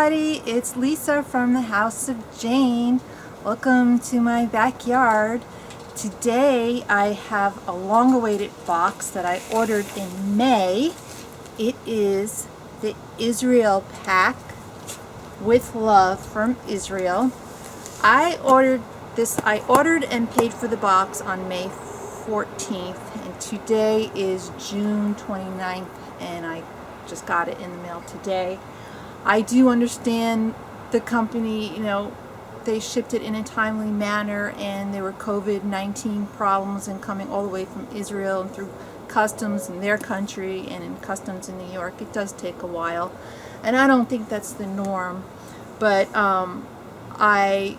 everybody, it's Lisa from the House of Jane. Welcome to my backyard. Today I have a long-awaited box that I ordered in May. It is the Israel pack with love from Israel. I ordered and paid for the box on May 14th, and today is June 29th, and I just got it in the mail today. I do understand the company, they shipped it in a timely manner, and there were COVID-19 problems and coming all the way from Israel and through customs in their country and in customs in New York. It does take a while, and I don't think that's the norm, but I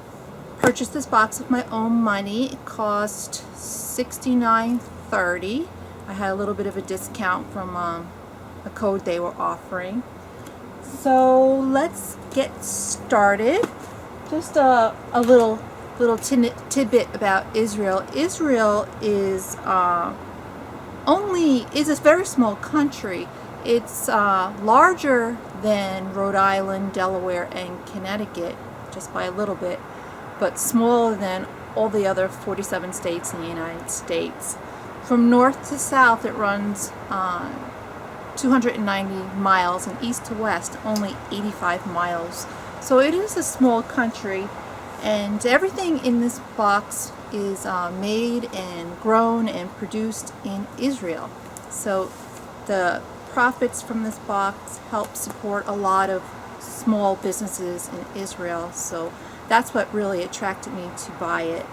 purchased this box with my own money. It cost $69.30. I had a little bit of a discount from a code they were offering. So let's get started. Just a little tidbit about Israel. Israel is a very small country. It's larger than Rhode Island, Delaware, and Connecticut, just by a little bit, but smaller than all the other 47 states in the United States. From north to south, it runs 290 miles, and east to west only 85 miles. So it is a small country, and everything in this box is made and grown and produced in Israel. So the profits from this box help support a lot of small businesses in Israel. So that's what really attracted me to buy it.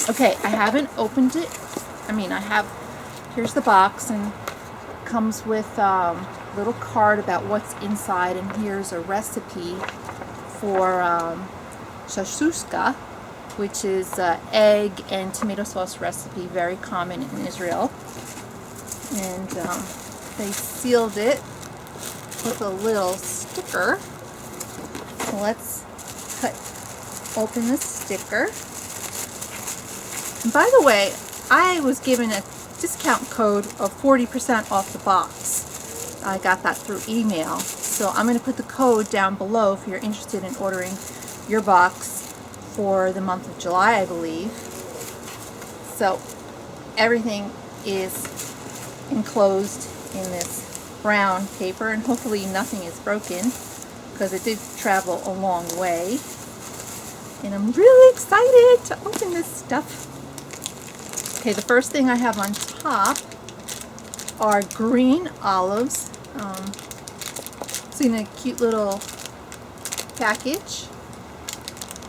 Okay, I haven't opened it. Here's the box, and comes with a little card about what's inside, and here's a recipe for shashuska, which is egg and tomato sauce recipe, very common in Israel. And they sealed it with a little sticker. So let's open the sticker. And by the way, I was given a discount code of 40% off the box. I got that through email. So I'm going to put the code down below if you're interested in ordering your box for the month of July, I believe. So everything is enclosed in this brown paper, and hopefully nothing is broken, because it did travel a long way. And I'm really excited to open this stuff. Okay, the first thing I have on top are green olives. It's in a cute little package,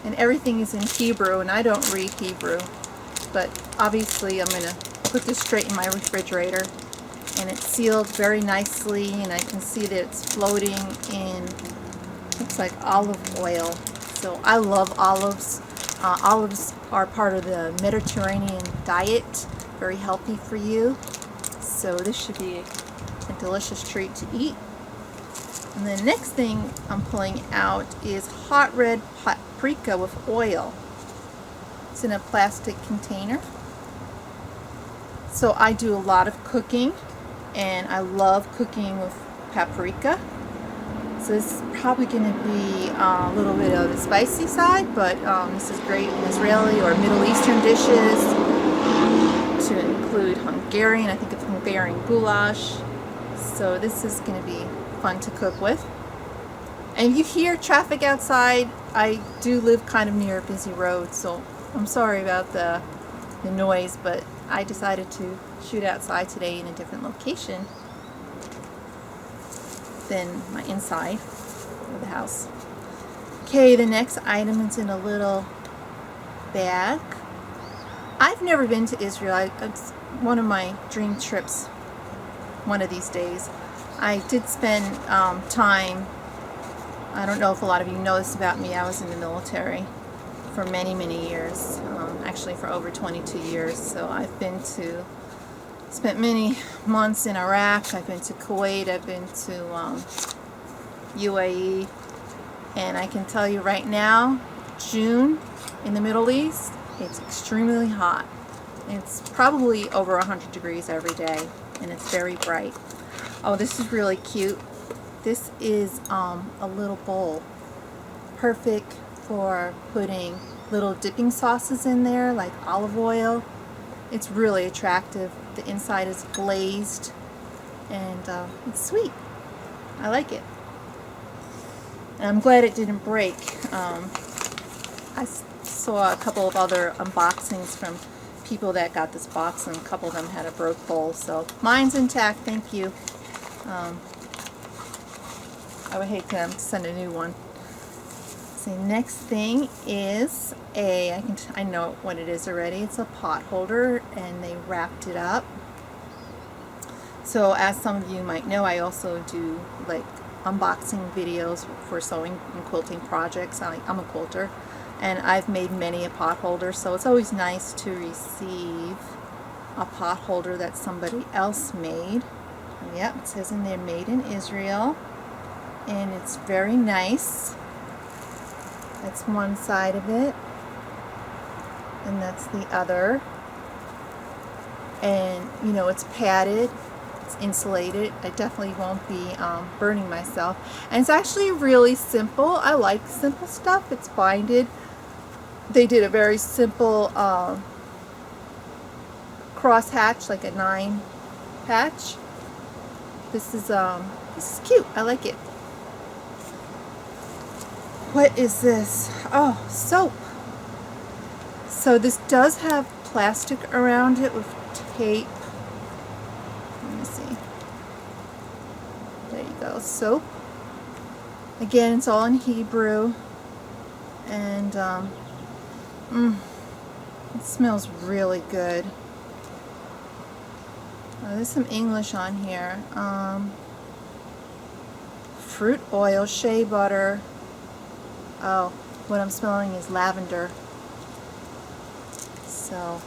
and everything is in Hebrew, and I don't read Hebrew, but obviously I'm going to put this straight in my refrigerator. And it's sealed very nicely, and I can see that it's floating in, looks like olive oil. So I love olives. Olives are part of the Mediterranean diet, very healthy for you. So this should be a delicious treat to eat. And the next thing I'm pulling out is hot red paprika with oil. It's in a plastic container. So I do a lot of cooking, and I love cooking with paprika. So this is probably going to be a little bit of the spicy side, but this is great in Israeli or Middle Eastern dishes, to include Hungarian. I think it's Hungarian goulash. So this is going to be fun to cook with. And if you hear traffic outside, I do live kind of near a busy road, so I'm sorry about the noise, but I decided to shoot outside today in a different location than my inside of the house. Okay, the next item is in a little bag. I've never been to Israel. It's one of my dream trips one of these days. I did spend time, I don't know if a lot of you know this about me, I was in the military for many years, actually for over 22 years. So I've spent many months in Iraq. I've been to Kuwait. I've been to UAE, and I can tell you right now, June in the Middle East, it's extremely hot. It's probably over 100 degrees every day, and it's very bright. Oh, this is really cute. This is a little bowl, perfect for putting little dipping sauces in there, like olive oil. It's really attractive. The inside is glazed, and it's sweet. I like it. And I'm glad it didn't break. I saw a couple of other unboxings from people that got this box, and a couple of them had a broke bowl. So mine's intact, thank you. I would hate to send a new one. So next thing is I know what it is already. It's a pot holder, and they wrapped it up. So as some of you might know, I also do like unboxing videos for sewing and quilting projects. I'm a quilter, and I've made many a pot holder, so it's always nice to receive a pot holder that somebody else made. Yep, it says in there made in Israel, and it's very nice. That's one side of it, and that's the other. And you know, it's padded, it's insulated. I definitely won't be burning myself. And it's actually really simple. I like simple stuff. It's binded. They did a very simple cross hatch, like a 9 patch. This is cute. I like it. What is this? Oh, soap. So this does have plastic around it with tape. Let me see. There you go. Soap. Again, it's all in Hebrew. And it smells really good. There's some English on here. Fruit oil, shea butter. Oh, what I'm smelling is lavender. So,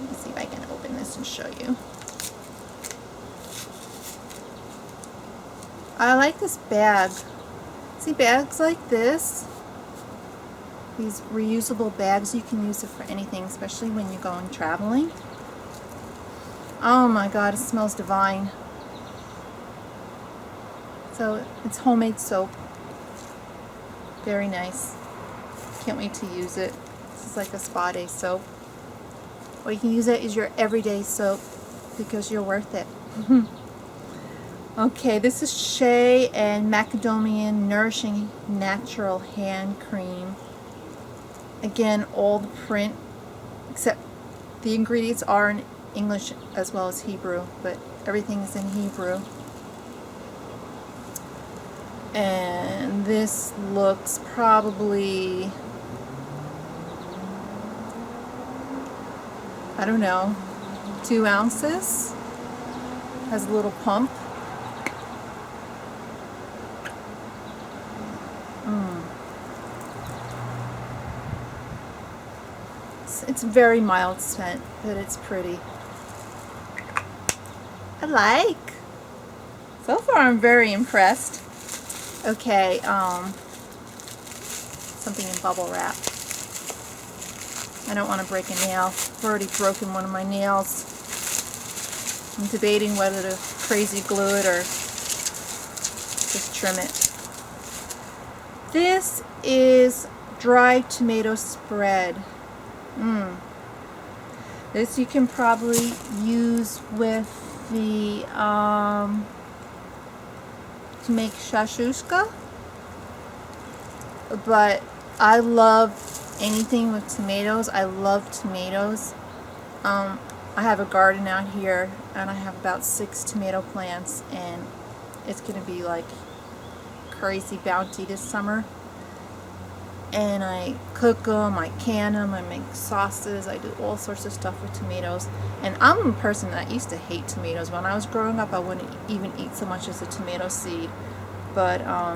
let me see if I can open this and show you. I like this bag. See, bags like this, these reusable bags, you can use it for anything, especially when you're going traveling. Oh my God, it smells divine. So it's homemade soap. Very nice. Can't wait to use it. This is like a spa day soap. Or you can use it as your everyday soap because you're worth it. Okay, this is Shea and Macadamia Nourishing Natural Hand Cream. Again, all the print, except the ingredients are in English as well as Hebrew, but everything is in Hebrew. And this looks probably, I don't know, 2 ounces. Has a little pump. It's very mild scent, but it's pretty. I like. So far I'm very impressed. Okay, something in bubble wrap. I don't want to break a nail. I've already broken one of my nails. I'm debating whether to crazy glue it or just trim it. This is dried tomato spread. This you can probably use with the to make shashushka, but I love anything with tomatoes. I love tomatoes. I have a garden out here, and I have about 6 tomato plants, and it's gonna be like crazy bounty this summer. And I cook them, I can them, I make sauces, I do all sorts of stuff with tomatoes. And I'm a person that used to hate tomatoes. When I was growing up, I wouldn't even eat so much as a tomato seed. But I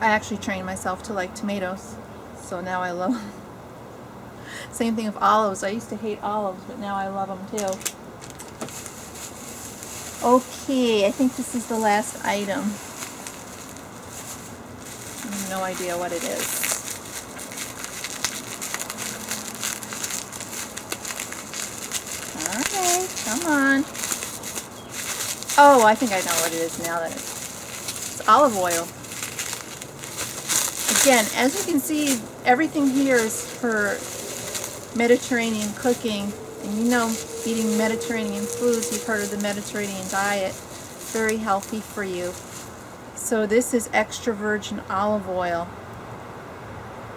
actually trained myself to like tomatoes, so now I love them. Same thing with olives. I used to hate olives, but now I love them too. Okay, I think this is the last item. I have no idea what it is. Alright, come on. Oh, I think I know what it is now. It's olive oil. Again, as you can see, everything here is for Mediterranean cooking. And you know, eating Mediterranean foods, you've heard of the Mediterranean diet. Very healthy for you. So this is extra virgin olive oil.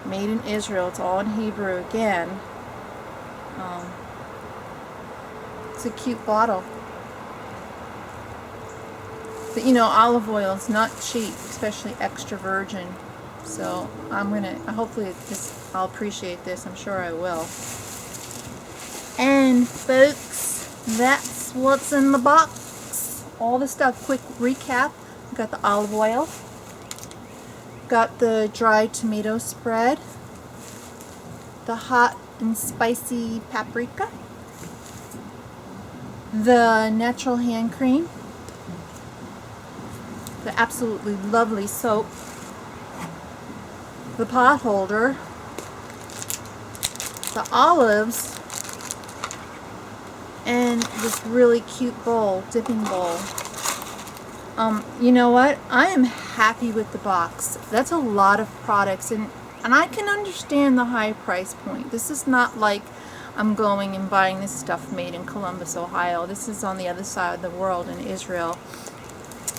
Made in Israel. It's all in Hebrew again. It's a cute bottle. But you know, olive oil is not cheap, especially extra virgin. So hopefully I'll appreciate this. I'm sure I will. And folks, that's what's in the box. All the stuff. Quick recap. We got the olive oil. Got the dried tomato spread. The hot and spicy paprika. The natural hand cream. The absolutely lovely soap. The Potholder. The olives. And this really cute bowl, dipping bowl. You know what? I am happy with the box. That's a lot of products, and I can understand the high price point. This is not like I'm going and buying this stuff made in Columbus, Ohio. This is on the other side of the world in Israel,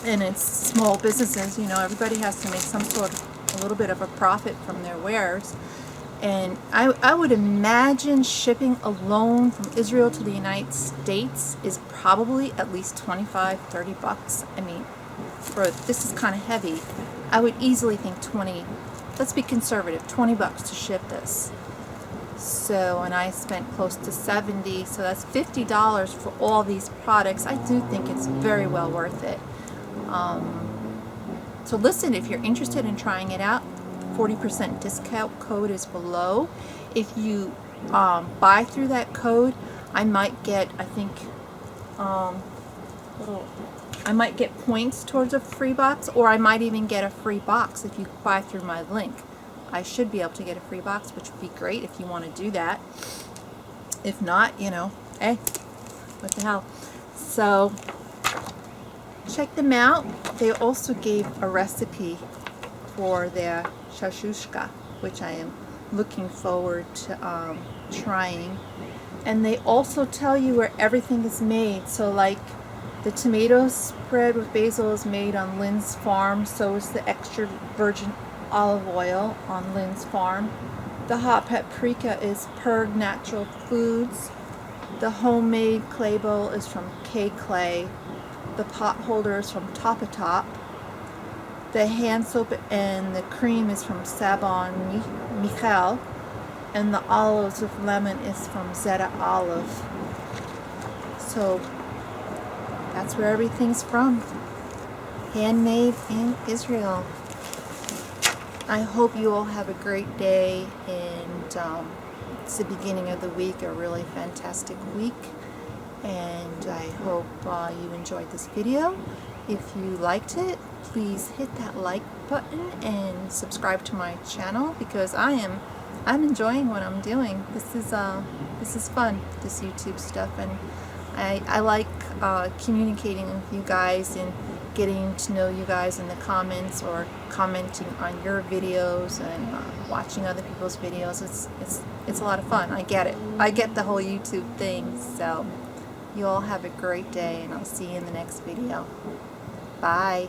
and it's small businesses. You know, everybody has to make a little bit of a profit from their wares. And I would imagine shipping alone from Israel to the United States is probably at least $25-30. I mean, this is kind of heavy. I would easily think 20. Let's be conservative, $20 to ship this. So, and I spent close to 70, so that's $50 for all these products. I do think it's very well worth it. So listen, if you're interested in trying it out, 40% discount code is below. If you buy through that code, I might get, I think, I might get points towards a free box, or I might even get a free box if you buy through my link. I should be able to get a free box, which would be great if you want to do that. If not, you know, hey, what the hell. So check them out. They also gave a recipe for their shashushka, which I am looking forward to trying. And they also tell you where everything is made. So like the tomato spread with basil is made on Lynn's farm, so is the extra virgin olive oil on Lynn's farm. The hot paprika is Purg Natural Foods. The homemade clay bowl is from K Clay. The Potholder is from Top. The hand soap and the cream is from Sabon Michel, and the olives with lemon is from Zeta Olive. So that's where everything's from. Handmade in Israel. I hope you all have a great day, and it's the beginning of the week, a really fantastic week, and I hope you enjoyed this video. If you liked it, please hit that like button and subscribe to my channel, because I'm enjoying what I'm doing. This is fun, this YouTube stuff, and I like communicating with you guys and getting to know you guys in the comments, or commenting on your videos, and watching other people's videos. It's a lot of fun. I get it. I get the whole YouTube thing. So you all have a great day, and I'll see you in the next video. Bye.